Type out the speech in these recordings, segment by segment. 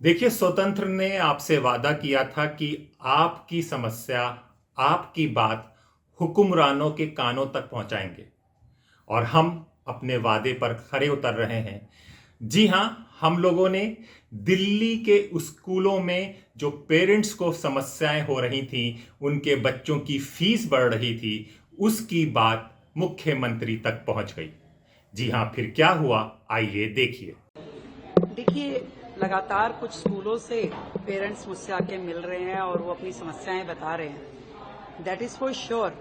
देखिए, स्वतंत्र ने आपसे वादा किया था कि आपकी समस्या, आपकी बात हुक्मरानों के कानों तक पहुंचाएंगे और हम अपने वादे पर खरे उतर रहे हैं। जी हां, हम लोगों ने दिल्ली के स्कूलों में जो पेरेंट्स को समस्याएं हो रही थी, उनके बच्चों की फीस बढ़ रही थी, उसकी बात मुख्यमंत्री तक पहुंच गई। जी हां, फिर क्या हुआ, आइए देखिए। देखिए, लगातार कुछ स्कूलों से पेरेंट्स मुझसे आके मिल रहे हैं और वो अपनी समस्याएं बता रहे हैं। दैट इज फॉर श्योर,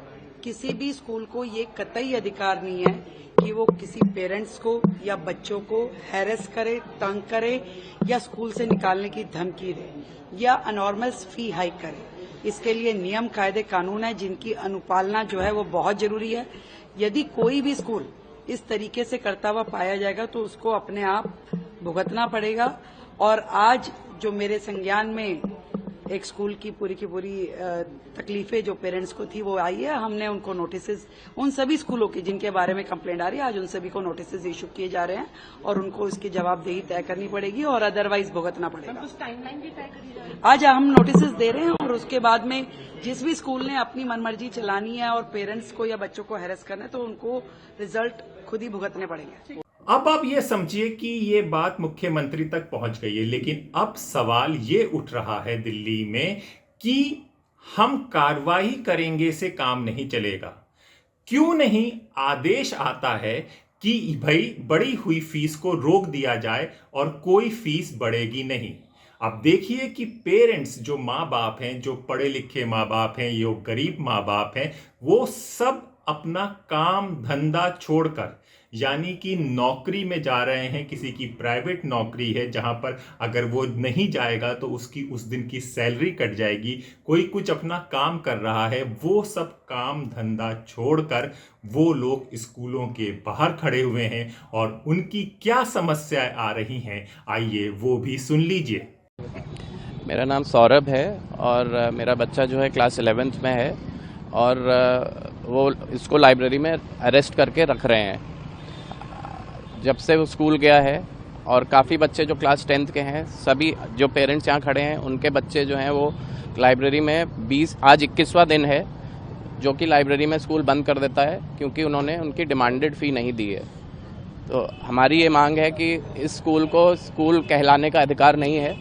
किसी भी स्कूल को ये कतई अधिकार नहीं है कि वो किसी पेरेंट्स को या बच्चों को हैरेस करे, तंग करे या स्कूल से निकालने की धमकी दे या अनॉर्मल फी हाइक करे। इसके लिए नियम, कायदे, कानून है जिनकी अनुपालना जो है वो बहुत जरूरी है। यदि कोई भी स्कूल इस तरीके से करता हुआ पाया जाएगा तो उसको अपने आप भुगतना पड़ेगा। और आज जो मेरे संज्ञान में एक स्कूल की पूरी तकलीफें जो पेरेंट्स को थी वो आई है, हमने उनको नोटिसेस, उन सभी स्कूलों की जिनके बारे में कंप्लेंट आ रही है, आज उन सभी को नोटिसेस इशू किए जा रहे हैं और उनको इसकी जवाबदेही तय करनी पड़ेगी और अदरवाइज भुगतना पड़ेगा। कुछ टाइमलाइन भी तय करी जा रही है? आज हम नोटिसेस दे रहे हैं और उसके बाद में जिस भी स्कूल ने अपनी मनमर्जी चलानी है और पेरेंट्स को या बच्चों को हैरेस करना है तो उनको रिजल्ट खुद ही भुगतने पड़ेंगे। अब आप ये समझिए कि ये बात मुख्यमंत्री तक पहुंच गई है, लेकिन अब सवाल ये उठ रहा है दिल्ली में कि हम कार्रवाई करेंगे से काम नहीं चलेगा। क्यों नहीं आदेश आता है कि भाई बढ़ी हुई फीस को रोक दिया जाए और कोई फीस बढ़ेगी नहीं। अब देखिए कि पेरेंट्स, जो माँ बाप हैं, जो पढ़े लिखे माँ बाप हैं, जो गरीब माँ बाप हैं, वो सब अपना काम धंधा छोड़कर, यानी कि नौकरी में जा रहे हैं। किसी की प्राइवेट नौकरी है जहां पर अगर वो नहीं जाएगा तो उसकी उस दिन की सैलरी कट जाएगी। कोई कुछ अपना काम कर रहा है, वो सब काम धंधा छोड़कर वो लोग स्कूलों के बाहर खड़े हुए हैं और उनकी क्या समस्याएं आ रही हैं, आइए वो भी सुन लीजिए। मेरा नाम सौरभ है और मेरा बच्चा जो है क्लास 11th में है और वो इसको लाइब्रेरी में अरेस्ट करके रख रहे हैं जब से वो स्कूल गया है। और काफ़ी बच्चे जो क्लास 10th के हैं, सभी जो पेरेंट्स यहाँ खड़े हैं, उनके बच्चे जो हैं वो लाइब्रेरी में आज 21वां दिन है जो कि लाइब्रेरी में स्कूल बंद कर देता है क्योंकि उन्होंने उनकी डिमांडेड फ़ी नहीं दी है। तो हमारी ये मांग है कि इस स्कूल को स्कूल कहलाने का अधिकार नहीं है,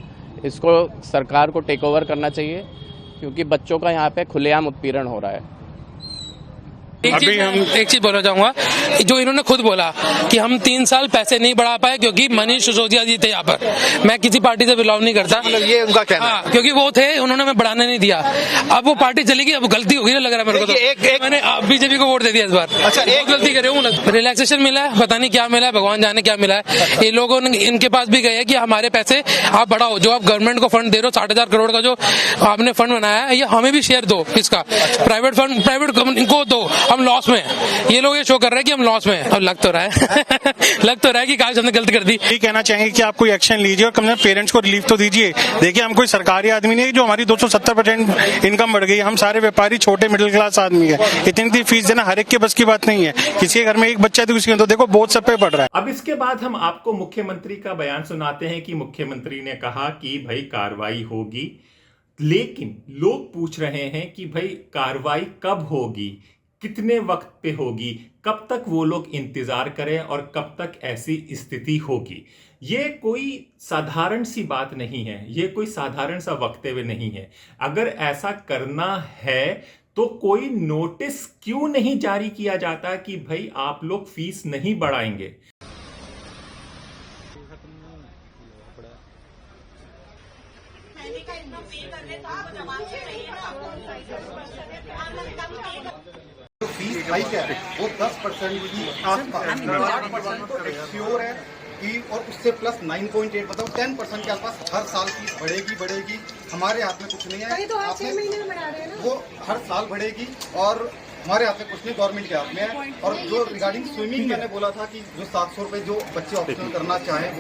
इसको सरकार को टेक ओवर करना चाहिए क्योंकि बच्चों का यहाँ पे खुलेआम उत्पीड़न हो रहा है। एक चीज बोलना चाहूंगा, जो इन्होंने खुद बोला कि हम 3 साल पैसे नहीं बढ़ा पाए क्योंकि मनीष सिसोदिया जी थे यहाँ पर। मैं किसी पार्टी से बिलोंग नहीं करता, ये उनका कहना है। क्योंकि वो थे, उन्होंने हमें बढ़ाने नहीं दिया। अब वो पार्टी चली गई, अब गलती होगी ना लग रहा है मेरे को। तो मैंने बीजेपी को वोट दे दिया इस बार। अच्छा, एक गलती करे हूँ। रिलैक्सेशन मिला है, पता नहीं क्या मिला है, भगवान जाने क्या मिला है। ये लोगों ने इनके पास भी गए कि हमारे पैसे आप बढ़ाओ, जो आप गवर्नमेंट को फंड दे रहे हो 60,000 करोड़ का जो आपने फंड बनाया है, ये हमें भी शेयर दो इसका। प्राइवेट फंड प्राइवेट को दो, हम लॉस में। ये लोग ये शो कर रहे हैं कि हम लॉस में। अब लग तो रहा है लग तो रहा है कि काश हमने गलती कर दी। ये कहना चाहेंगे कि आप कोई एक्शन लीजिए और कम से कम पेरेंट्स को रिलीफ तो दीजिए। देखिए, हम कोई सरकारी आदमी नहीं है जो हमारी 270% इनकम बढ़ गई। हम सारे व्यापारी छोटे मिडिल क्लास आदमी है। इतनी फीस देना हर एक के बस की बात नहीं है। किसी के घर में एक बच्चा है तो किसी तो देखो बहुत सब पे पड़ रहा है। अब इसके बाद हम आपको मुख्यमंत्री का बयान सुनाते हैं कि मुख्यमंत्री ने कहा कि भाई कार्रवाई होगी, लेकिन लोग पूछ रहे हैं कि भाई कार्रवाई कब होगी, कितने वक्त पे होगी, कब तक वो लोग इंतजार करें और कब तक ऐसी स्थिति होगी। ये कोई साधारण सी बात नहीं है, ये कोई साधारण सा वक्तव्य नहीं है। अगर ऐसा करना है तो कोई नोटिस क्यों नहीं जारी किया जाता कि भाई आप लोग फीस नहीं बढ़ाएंगे। फीस हाइक है वो 10% की आसपास, 8% तो एक्श्योर है कि, और उससे प्लस 9.8 बताओ 10% के आसपास हर साल फीस बढ़ेगी। हमारे हाथ में कुछ नहीं है, तो 6 महीने में बढ़ा रहे हैं ना, वो हर साल बढ़ेगी और हमारे हाथ में कुछ नहीं, गवर्नमेंट के हाथ में है। और जो रिगार्डिंग स्विमिंग मैंने बोला था कि जो 700 रुपए जो बच्चे ऑप्शनल करना चाहें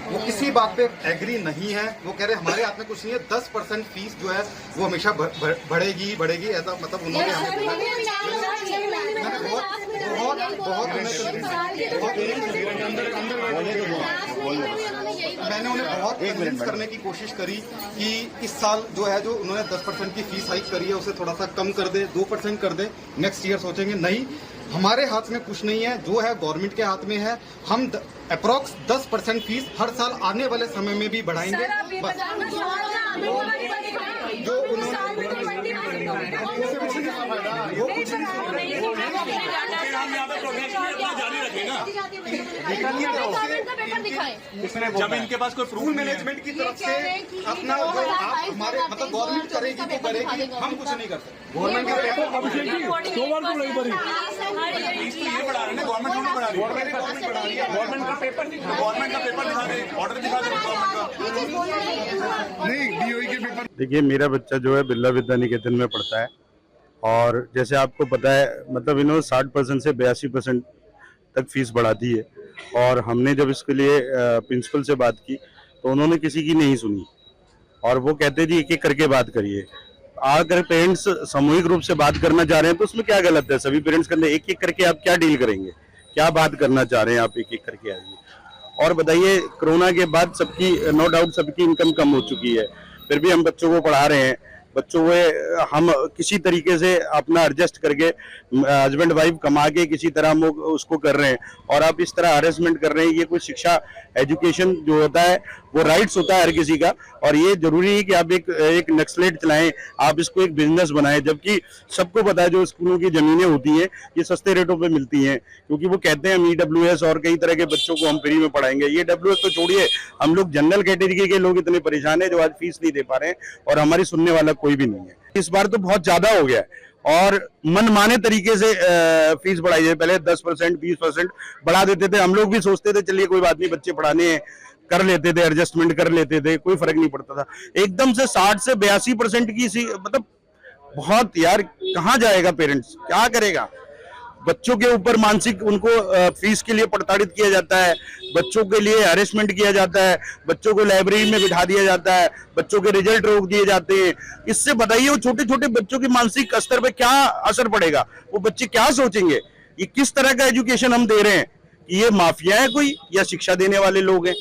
वो किसी बात पे एग्री नहीं है। वो कह रहे हमारे हाथ में कुछ नहीं है, 10% फीस जो है वो हमेशा बढ़ेगी ऐसा मतलब उन्होंने हमें बोला। मैंने उन्हें बहुत कन्विंस करने की कोशिश करी कि इस साल जो है जो उन्होंने 10% की फीस हाइक करी है उसे थोड़ा सा कम कर दे, 2% कर दे, नेक्स्ट ईयर सोचेंगे। नहीं, हमारे हाथ में कुछ नहीं है, जो है गवर्नमेंट के हाथ में है। हम अप्रॉक्स 10% फीस हर साल आने वाले समय में भी बढ़ाएंगे। जो जब इनके पास कोई प्रूफ मैनेजमेंट की तरफ से अपना जो आप हमारे मतलब गवर्नमेंट करेगी तो करेगी, हम कुछ नहीं कर सकते। गवर्नमेंट का पेपर ये बढ़ा रहे हैं, गवर्नमेंट नहीं बढ़ा रही है, गवर्नमेंट बढ़ा रही है। गवर्नमेंट का पेपर दिखा दे, ऑर्डर दिखा दे गवर्नमेंट का। नहीं, डीओई के पेपर। देखिए, मेरा बच्चा जो है बिरला विद्या निकेतन में पढ़ता है और जैसे आपको पता है मतलब इन्होंने 60% से 82% तक फीस बढ़ा दी है। और हमने जब इसके लिए प्रिंसिपल से बात की तो उन्होंने किसी की नहीं सुनी और वो कहते जी एक एक करके बात करिए। अगर पेरेंट्स सामूहिक रूप से बात करना चाह रहे हैं तो उसमें क्या गलत है? सभी पेरेंट्स करने एक एक करके आप क्या डील करेंगे, क्या बात करना चाह रहे हैं आप? एक एक करके आइए। और बताइए, कोरोना के बाद सबकी नो डाउट सबकी इनकम कम हो चुकी है, फिर भी हम बच्चों को पढ़ा रहे हैं। बच्चों को हम किसी तरीके से अपना एडजस्ट करके हस्बैंड वाइफ कमा के किसी तरह हम उसको कर रहे हैं और आप इस तरह हरेसमेंट कर रहे हैं। ये कोई शिक्षा एजुकेशन जो होता है वो राइट्स होता है हर किसी का, और ये जरूरी है कि आप एक नक्सलेट चलाएं, आप इसको एक बिजनेस बनाएं। जबकि सबको पता है जो स्कूलों की जमीनें होती हैं ये सस्ते रेटों पे मिलती हैं, क्योंकि वो कहते हैं हम EWS और कई तरह के बच्चों को हम फ्री में पढ़ाएंगे। ये EWS तो छोड़िए, हम लोग जनरल कैटेगरी के लोग इतने परेशान हैं जो आज फीस नहीं दे पा रहे हैं और हमारी सुनने वाला कोई भी नहीं है। इस बार तो बहुत ज्यादा हो गया है और मनमाने तरीके से फीस बढ़ाई है। पहले 10% 20% बढ़ा देते थे, हम लोग भी सोचते थे चलिए कोई बात नहीं, बच्चे पढ़ाने हैं, कर लेते थे, एडजस्टमेंट कर लेते थे, कोई फर्क नहीं पड़ता था। एकदम से 60 से 82% की मतलब बहुत, यार कहाँ जाएगा पेरेंट्स, क्या करेगा? बच्चों के ऊपर मानसिक उनको फीस के लिए प्रताड़ित किया जाता है, बच्चों के लिए हैरेसमेंट किया जाता है, बच्चों को लाइब्रेरी में बिठा दिया जाता है, बच्चों के रिजल्ट रोक दिए जाते हैं। इससे बताइए वो छोटे छोटे बच्चों के मानसिक स्तर पे क्या असर पड़ेगा, वो बच्चे क्या सोचेंगे? ये किस तरह का एजुकेशन हम दे रहे हैं? ये माफिया है कोई या शिक्षा देने वाले लोग हैं?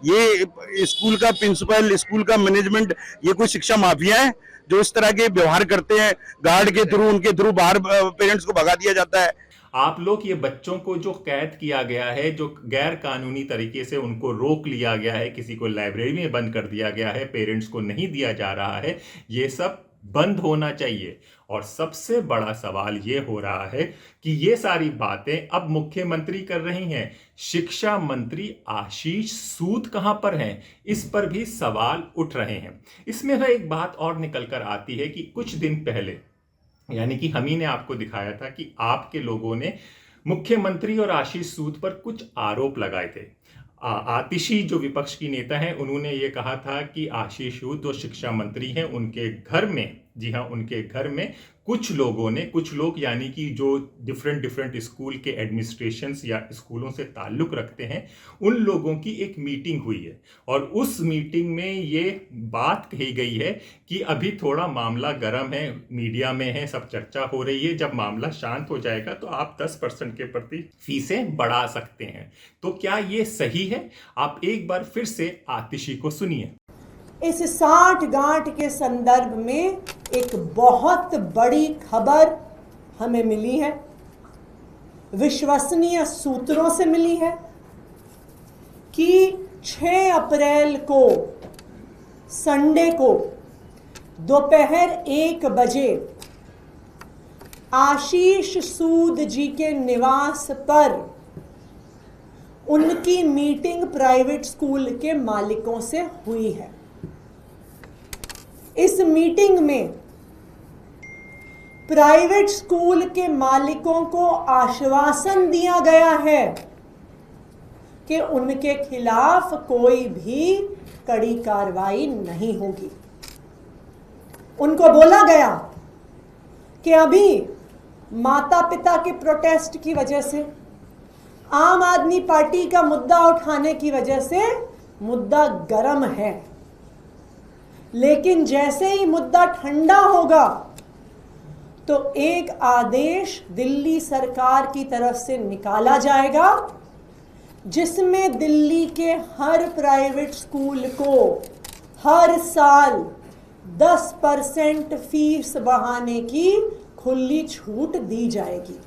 ये स्कूल का प्रिंसिपल, स्कूल का मैनेजमेंट, ये कोई शिक्षा माफिया है जो इस तरह के व्यवहार करते हैं? गार्ड के थ्रू, उनके थ्रू बाहर पेरेंट्स को भगा दिया जाता है। आप लोग ये बच्चों को जो कैद किया गया है, जो गैर कानूनी तरीके से उनको रोक लिया गया है, किसी को लाइब्रेरी में बंद कर दिया गया है, पेरेंट्स को नहीं दिया जा रहा है, ये सब बंद होना चाहिए। और सबसे बड़ा सवाल ये हो रहा है कि ये सारी बातें अब मुख्यमंत्री कर रही हैं, शिक्षा मंत्री आशीष सूद कहां पर हैं, इस पर भी सवाल उठ रहे हैं। इसमें एक बात और निकल कर आती है कि कुछ दिन पहले, यानी कि हम ही ने आपको दिखाया था कि आपके लोगों ने मुख्यमंत्री और आशीष सूद पर कुछ आरोप लगाए थे। आतिशी जो विपक्ष की नेता हैं, उन्होंने ये कहा था कि आशीष सूद जो शिक्षा मंत्री हैं, उनके घर में, जी हाँ, उनके घर में कुछ लोग यानी कि जो डिफरेंट स्कूल के एडमिनिस्ट्रेशंस या स्कूलों से ताल्लुक रखते हैं, उन लोगों की एक मीटिंग हुई है और उस मीटिंग में ये बात कही गई है कि अभी थोड़ा मामला गर्म है, मीडिया में है, सब चर्चा हो रही है, जब मामला शांत हो जाएगा तो आप 10% के प्रति फीसें बढ़ा सकते हैं। तो क्या ये सही है? आप एक बार फिर से आतिशी को सुनिए। इस साठगांठ के संदर्भ में एक बहुत बड़ी खबर हमें मिली है, विश्वसनीय सूत्रों से मिली है कि 6 अप्रैल को संडे को दोपहर 1 बजे आशीष सूद जी के निवास पर उनकी मीटिंग प्राइवेट स्कूल के मालिकों से हुई है। इस मीटिंग में प्राइवेट स्कूल के मालिकों को आश्वासन दिया गया है कि उनके खिलाफ कोई भी कड़ी कार्रवाई नहीं होगी। उनको बोला गया कि अभी माता पिता के प्रोटेस्ट की वजह से, आम आदमी पार्टी का मुद्दा उठाने की वजह से मुद्दा गर्म है, लेकिन जैसे ही मुद्दा ठंडा होगा तो एक आदेश दिल्ली सरकार की तरफ से निकाला जाएगा जिसमें दिल्ली के हर प्राइवेट स्कूल को हर साल 10% फीस बढ़ाने की खुली छूट दी जाएगी।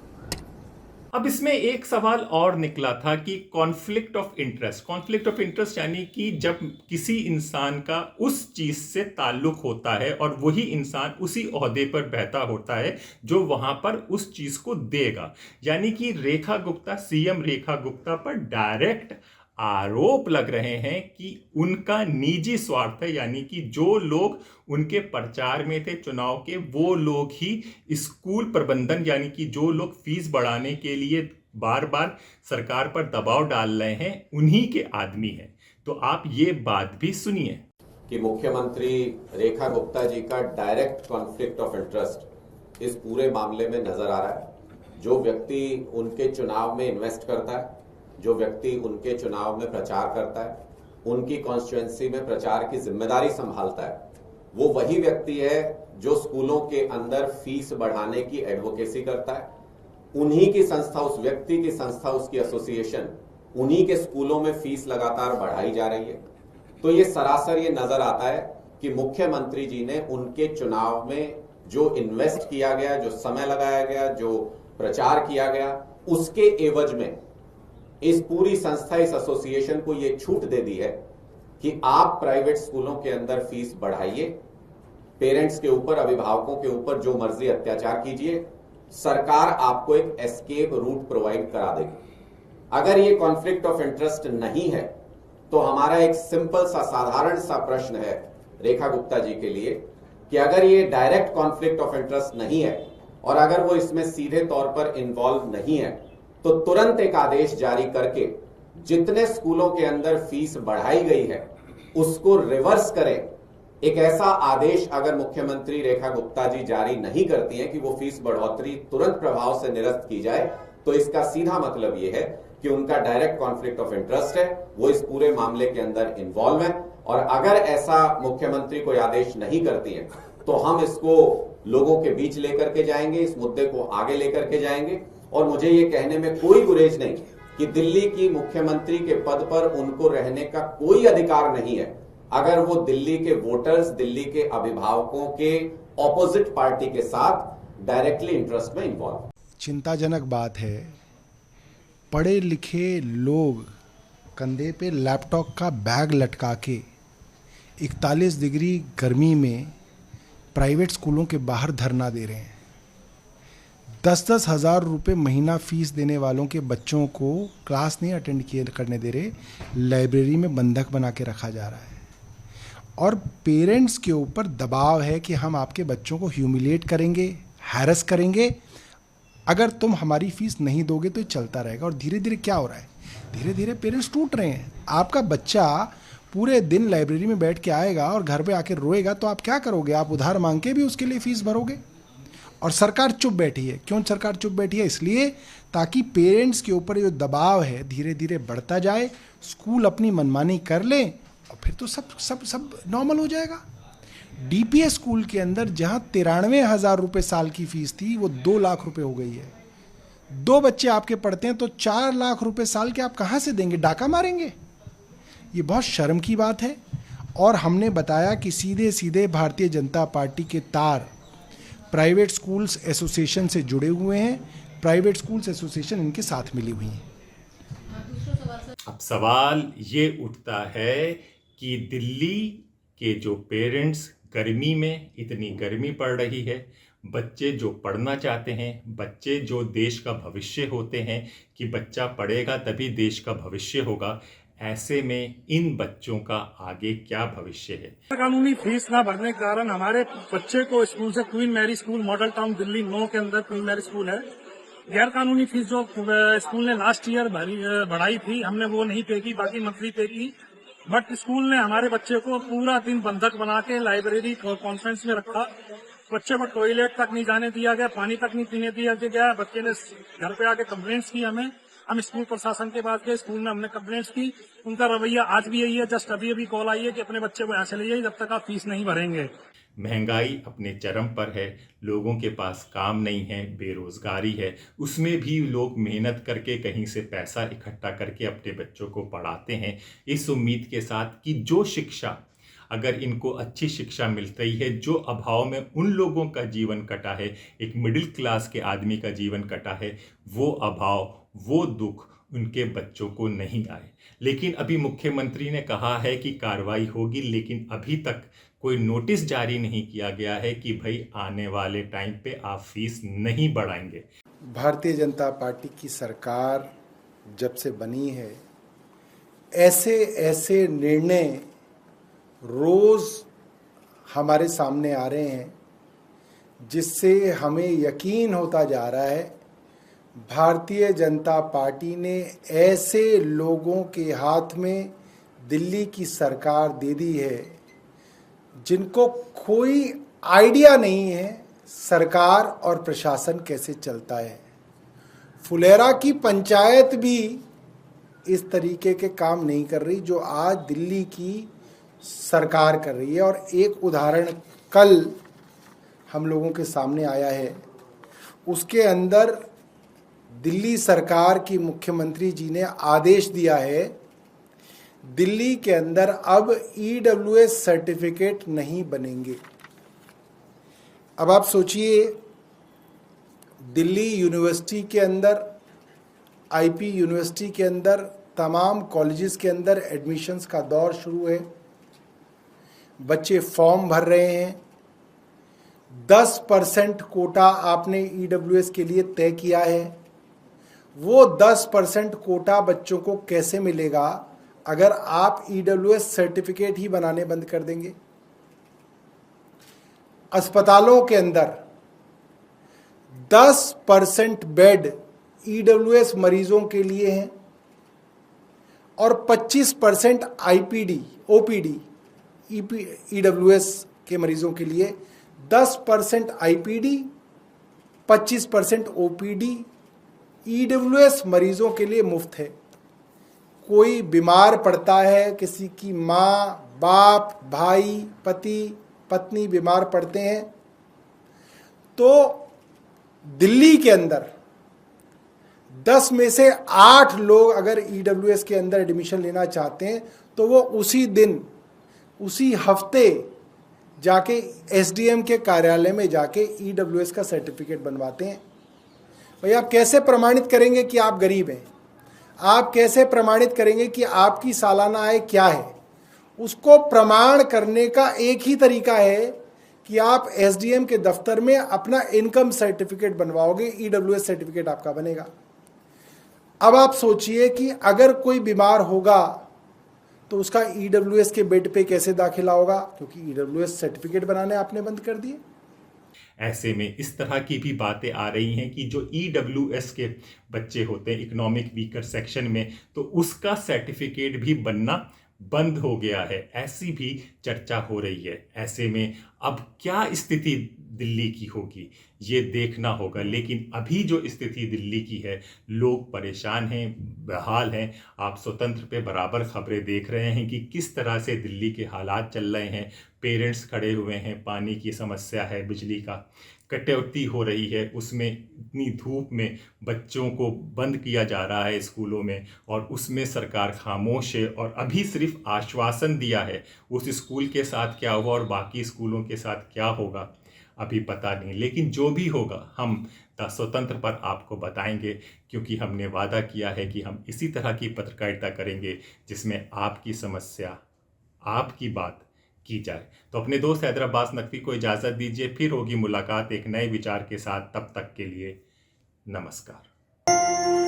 अब इसमें एक सवाल और निकला था कि कॉन्फ्लिक्ट ऑफ इंटरेस्ट यानी कि जब किसी इंसान का उस चीज से ताल्लुक होता है और वही इंसान उसी ओहदे पर बैठा होता है जो वहां पर उस चीज को देगा, यानी कि रेखा गुप्ता, सीएम रेखा गुप्ता पर डायरेक्ट आरोप लग रहे हैं कि उनका निजी स्वार्थ है, यानी कि जो लोग उनके प्रचार में थे चुनाव के, वो लोग ही स्कूल प्रबंधन, यानी कि जो लोग फीस बढ़ाने के लिए बार बार सरकार पर दबाव डाल रहे हैं, उन्हीं के आदमी हैं। तो आप ये बात भी सुनिए कि मुख्यमंत्री रेखा गुप्ता जी का डायरेक्ट कॉन्फ्लिक्ट ऑफ इंटरेस्ट इस पूरे मामले में नजर आ रहा है। जो व्यक्ति उनके चुनाव में इन्वेस्ट करता है, जो व्यक्ति उनके चुनाव में प्रचार करता है, उनकी कॉन्स्टिट्यूएंसी में प्रचार की जिम्मेदारी संभालता है, वो वही व्यक्ति है जो स्कूलों के अंदर फीस बढ़ाने की एडवोकेसी करता है। उन्हीं की संस्था, उस व्यक्ति की संस्था, उसकी एसोसिएशन, उन्हीं के स्कूलों में फीस लगातार बढ़ाई जा रही है। तो ये सरासर ये नजर आता है कि मुख्यमंत्री जी ने उनके चुनाव में जो इन्वेस्ट किया गया, जो समय लगाया गया, जो प्रचार किया गया, उसके एवज में इस पूरी संस्था, इस एसोसिएशन को यह छूट दे दी है कि आप प्राइवेट स्कूलों के अंदर फीस बढ़ाइए, पेरेंट्स के ऊपर, अभिभावकों के ऊपर जो मर्जी अत्याचार कीजिए, सरकार आपको एक एस्केप रूट प्रोवाइड करा देगी। अगर ये कॉन्फ्लिक्ट ऑफ इंटरेस्ट नहीं है तो हमारा एक सिंपल सा, साधारण सा प्रश्न है रेखा गुप्ता जी के लिए कि अगर ये डायरेक्ट कॉन्फ्लिक्ट ऑफ इंटरेस्ट नहीं है और अगर वो इसमें सीधे तौर पर इन्वॉल्व नहीं है, तो तुरंत एक आदेश जारी करके जितने स्कूलों के अंदर फीस बढ़ाई गई है उसको रिवर्स करें। एक ऐसा आदेश अगर मुख्यमंत्री रेखा गुप्ता जी जारी नहीं करती हैं कि वो फीस बढ़ोतरी तुरंत प्रभाव से निरस्त की जाए, तो इसका सीधा मतलब ये है कि उनका डायरेक्ट कॉन्फ्लिक्ट ऑफ इंटरेस्ट है, वो इस पूरे मामले के अंदर इन्वॉल्व है। और अगर ऐसा मुख्यमंत्री कोई आदेश नहीं करती है तो हम इसको लोगों के बीच लेकर के जाएंगे, इस मुद्दे को आगे लेकर के जाएंगे। और मुझे ये कहने में कोई गुरेज नहीं कि दिल्ली की मुख्यमंत्री के पद पर उनको रहने का कोई अधिकार नहीं है अगर वो दिल्ली के वोटर्स, दिल्ली के अभिभावकों के ऑपोजिट पार्टी के साथ डायरेक्टली इंटरेस्ट में इन्वॉल्व। चिंताजनक बात है, पढ़े लिखे लोग कंधे पे लैपटॉप का बैग लटका के 41 डिग्री गर्मी में प्राइवेट स्कूलों के बाहर धरना दे रहे हैं। 10-10 हज़ार रुपये महीना फीस देने वालों के बच्चों को क्लास नहीं अटेंड करने दे रहे, लाइब्रेरी में बंधक बना के रखा जा रहा है। और पेरेंट्स के ऊपर दबाव है कि हम आपके बच्चों को ह्यूमिलिएट करेंगे, हैरेस करेंगे, अगर तुम हमारी फीस नहीं दोगे तो चलता रहेगा। और धीरे धीरे क्या हो रहा है, धीरे धीरे पेरेंट्स टूट रहे हैं। आपका बच्चा पूरे दिन लाइब्रेरी में बैठ के आएगा और घर पे आके रोएगा तो आप क्या करोगे? आप उधार मांग के भी उसके लिए फीस भरोगे। और सरकार चुप बैठी है। क्यों सरकार चुप बैठी है? इसलिए ताकि पेरेंट्स के ऊपर जो दबाव है धीरे धीरे बढ़ता जाए, स्कूल अपनी मनमानी कर ले और फिर तो सब नॉर्मल हो जाएगा। डीपीएस स्कूल के अंदर जहां 93,000 रुपये साल की फीस थी वो 2 लाख रुपए हो गई है। 2 बच्चे आपके पढ़ते हैं तो 4 लाख रुपए साल के आप कहां से देंगे? डाका मारेंगे? ये बहुत शर्म की बात है। और हमने बताया कि सीधे सीधे भारतीय जनता पार्टी के तार प्राइवेट स्कूल्स एसोसिएशन से जुड़े हुए हैं, प्राइवेट स्कूल्स एसोसिएशन इनके साथ मिली हुई है। अब सवाल ये उठता है कि दिल्ली के जो पेरेंट्स, गर्मी में इतनी गर्मी पड़ रही है, बच्चे जो पढ़ना चाहते हैं, बच्चे जो देश का भविष्य होते हैं कि बच्चा पढ़ेगा तभी देश का भविष्य होगा, ऐसे में इन बच्चों का आगे क्या भविष्य है? कानूनी फीस ना भरने के कारण हमारे बच्चे को स्कूल से, Queen Mary school Model Town Delhi 9 के अंदर क्वीन मैरी स्कूल है, गैर कानूनी फीस जो स्कूल ने लास्ट ईयर बढ़ाई थी, हमने वो नहीं पे की, बाकी मंथली पे की। बट स्कूल ने हमारे बच्चे को पूरा दिन बंधक बना के लाइब्रेरी कॉन्फ्रेंस में रखा। बच्चे को टॉयलेट तक नहीं जाने दिया गया, पानी तक नहीं पीने दिया गया। बच्चे ने घर पे आके कंप्लेंट्स की हमें हम स्कूल प्रशासन के पास गए, स्कूल में हमने कंप्लेंट्स की, उनका रवैया आज भी यही है। जस्ट अभी कॉल आई है कि अपने बच्चे को यहाँ से ले जाइए जब तक आप फीस नहीं भरेंगे। महंगाई अपने चरम पर है, लोगों के पास काम नहीं है, बेरोजगारी है, उसमें भी लोग मेहनत करके कहीं से पैसा इकट्ठा करके अपने बच्चों को पढ़ाते हैं इस उम्मीद के साथ कि जो शिक्षा, अगर इनको अच्छी शिक्षा मिलती है, जो अभाव में उन लोगों का जीवन कटा है, एक मिडिल क्लास के आदमी का जीवन कटा है, वो अभाव, वो दुख उनके बच्चों को नहीं आए। लेकिन अभी मुख्यमंत्री ने कहा है कि कार्रवाई होगी, लेकिन अभी तक कोई नोटिस जारी नहीं किया गया है कि भाई आने वाले टाइम पे आप फीस नहीं बढ़ाएंगे। भारतीय जनता पार्टी की सरकार जब से बनी है, ऐसे ऐसे निर्णय रोज हमारे सामने आ रहे हैं जिससे हमें यकीन होता जा रहा है भारतीय जनता पार्टी ने ऐसे लोगों के हाथ में दिल्ली की सरकार दे दी है जिनको कोई आइडिया नहीं है सरकार और प्रशासन कैसे चलता है। फुलेरा की पंचायत भी इस तरीके के काम नहीं कर रही जो आज दिल्ली की सरकार कर रही है। और एक उदाहरण कल हम लोगों के सामने आया है, उसके अंदर दिल्ली सरकार की मुख्यमंत्री जी ने आदेश दिया है दिल्ली के अंदर अब EWS सर्टिफिकेट नहीं बनेंगे। अब आप सोचिए, दिल्ली यूनिवर्सिटी के अंदर, IP यूनिवर्सिटी के अंदर, तमाम कॉलेजेस के अंदर एडमिशन्स का दौर शुरू है, बच्चे फॉर्म भर रहे हैं। 10% कोटा आपने EWS के लिए तय किया है। वो 10% कोटा बच्चों को कैसे मिलेगा अगर आप EWS सर्टिफिकेट ही बनाने बंद कर देंगे। अस्पतालों के अंदर 10% बेड EWS मरीजों के लिए हैं और 25% IPD, OPD, EWS के मरीजों के लिए। 10% IPD, 25% OPD EWS मरीजों के लिए मुफ्त है। कोई बीमार पड़ता है, किसी की माँ, बाप, भाई, पति, पत्नी बीमार पड़ते हैं, तो दिल्ली के अंदर 10 में से 8 लोग अगर EWS के अंदर एडमिशन लेना चाहते हैं तो वो उसी दिन, उसी हफ्ते जाके SDM के कार्यालय में जाके EWS का सर्टिफिकेट बनवाते हैं। भाई आप कैसे प्रमाणित करेंगे कि आप गरीब हैं? आप कैसे प्रमाणित करेंगे कि आपकी सालाना आय क्या है? उसको प्रमाण करने का एक ही तरीका है कि आप SDM के दफ्तर में अपना इनकम सर्टिफिकेट बनवाओगे, EWS सर्टिफिकेट आपका बनेगा। अब आप सोचिए कि अगर कोई बीमार होगा तो उसका EWS के बेड पे कैसे दाखिला होगा, क्योंकि EWS सर्टिफिकेट बनाने आपने बंद कर दिए। ऐसे में इस तरह की भी बातें आ रही हैं कि जो EWS के बच्चे होते हैं इकोनॉमिक वीकर सेक्शन में, तो उसका सर्टिफिकेट भी बनना बंद हो गया है, ऐसी भी चर्चा हो रही है। ऐसे में अब क्या स्थिति दिल्ली की होगी ये देखना होगा। लेकिन अभी जो स्थिति दिल्ली की है, लोग परेशान हैं, बेहाल हैं। आप स्वतंत्र पे बराबर खबरें देख रहे हैं कि किस तरह से दिल्ली के हालात चल रहे हैं। पेरेंट्स खड़े हुए हैं, पानी की समस्या है, बिजली का कटौती हो रही है, उसमें इतनी धूप में बच्चों को बंद किया जा रहा है स्कूलों में, और उसमें सरकार खामोश है और अभी सिर्फ आश्वासन दिया है। उस स्कूल के साथ क्या हुआ और बाकी स्कूलों के साथ क्या होगा अभी पता नहीं। लेकिन जो भी होगा हम द स्वतंत्र पर आपको बताएंगे, क्योंकि हमने वादा किया है कि हम इसी तरह की पत्रकारिता करेंगे जिसमें आपकी समस्या, आपकी बात की जाए। तो अपने दोस्त हैदराबाद नकवी को इजाज़त दीजिए, फिर होगी मुलाकात एक नए विचार के साथ। तब तक के लिए नमस्कार।